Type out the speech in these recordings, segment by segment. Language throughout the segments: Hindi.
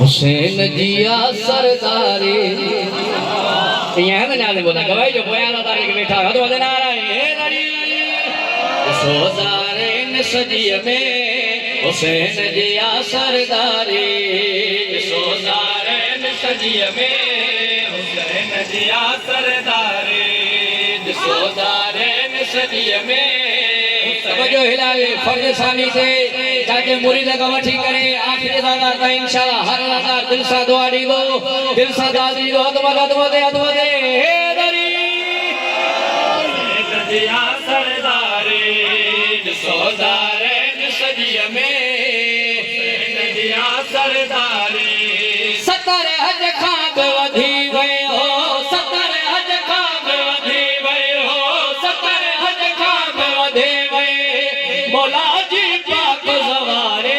हुसैन जिया सरदारे यहाँ तो जाने बोला गवाही जो बोया था तारीख बैठा है तो वजन आ रहा है दारी सोदारे न सजिए में हुसैन जिया सरदारे सोदारे न सजिए में हुसैन जिया सरदारे सोदारे न सजिए में जो हिलाए फर्ज सानी से ताकि मुरीद का वठी करे आखिरी दादा का इंशाल्लाह हर दादा दिल सा दुआ दी दो दिल सा दादी दो अदब दे हे दरी जिया सरदारे सोदारे सजिए में जिया सरदारे सतर हज खां वधी वयो सतर हज खां वधी वयो सतर हज खां वधी वयो मौला जी पाक सवारे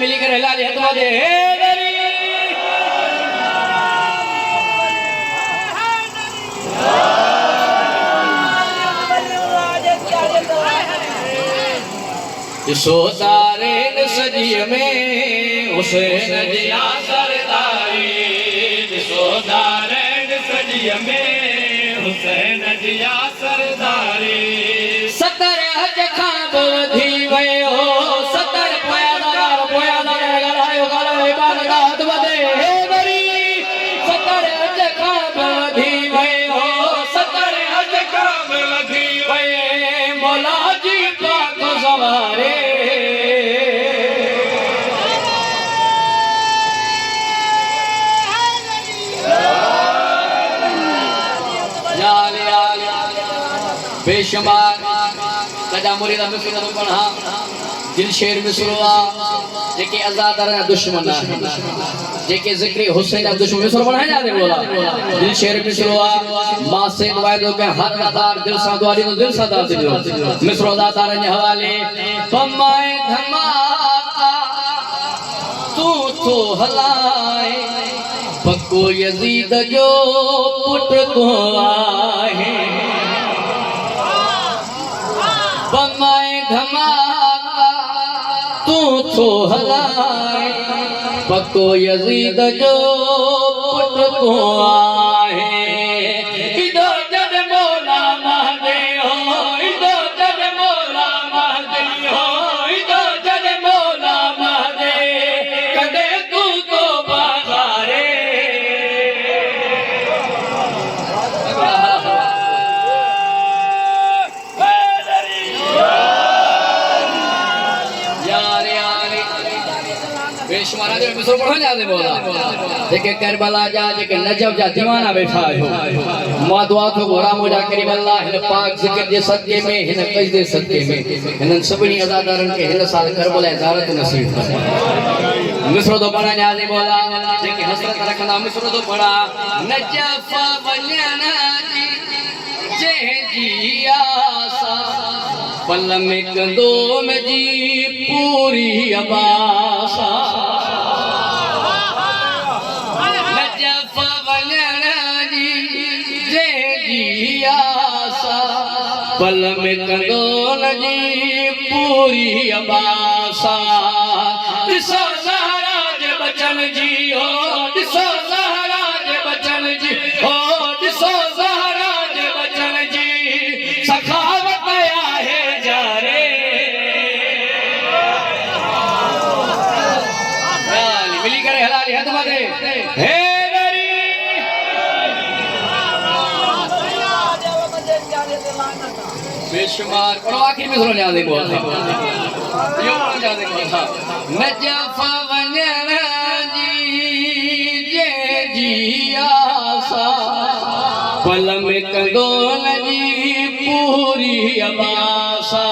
मिली कर हिला दे हाथ दे हे दरी सोदारे न सजिए में हुसैन जिया सरदारी सोदारे न सजिए में हुसैन जिया सरदारी सतर हज खां वधी वयो सतर पोया गलायो इबादत वधे हे दरी सतर हज खां वधी वयो सतर हज खां वधी वयो मौला जी पाक सवारे बेशुमार कदा मुरीद मिसरो पढ़ा दिल शेर मिसरो जेके आजादार दुश्मन जेके जिक्र हुसैन दुश्मन मिसरो पढ़ा जाते बोला दिल शेर मिसरो मां से वायदो के हर हज़ार दिल सा दुआ दो दिल सा दाद दो मिसरो दातार के हवाले पमाए धमाका तू तो हलाए पक्को यजीद जो पुट तो आहे बमाए धमाका तू तो हलाए पक्को यजीद जो पुट को आहे इदो जद मौला महदे हो इदो जद मौला महदे हो इदो जद मौला महदे कदे तू तो बाजारे बेशुमार जो मिसरो पढ़ा जाते बोला जेके करबला जा जेके नजब जा दीवाना बैठा है मां दुआ तो घोड़ा मोजा करीम अल्लाह हिन पाक जिक्र जे सदके में हिन कज दे सदके में हिन सभनी अज़ादारन के हिन साल करबला ज़ारत नसीब करे मिसरो तो पढ़ा जाते बोला जेके हसरत रखना मिसरो तो पढ़ा नजफ वजना जे जी आसा पल में कंदोम जी पूरी अबासा नजफ वजना जे जी आसा पल में कंदोम जी पूरी अबासा दिसो ज़हरा जे बचन जी हो दिसो ज़हरा जे बचन जी हो दिसो ज़हरा जे बचन जी सखावत आहे जारे मिली करे हलाली हाथ मारे हे दरी बेशुमार पढ़ो आखिर में सुनो जाने बोल यो जाने बोल नजफ वजना जे जी आसा पल में कंदोल जी पूरी अबासा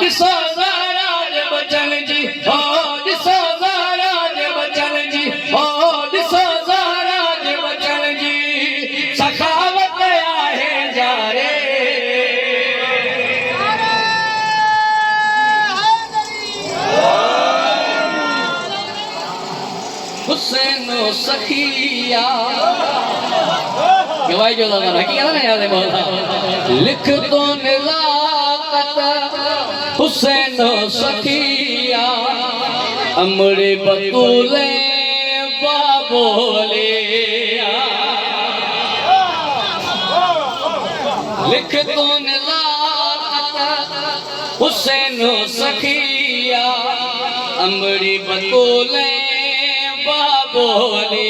दिसो ज़हरा जे बचन जी हो दिसो ज़हरा जे बचन जी हो दिसो ज़हरा जे बचन जी सखावत आहे जारे हुसैन सखिया गवाही जो लगा हकीकत ना याद है बोला लिख तो निलाकत हुसैन हुसैन सखिया अमरे बतूले बाबोले लिख तो निज़ात हुसैन सखिया अमरी बतूले बाबोले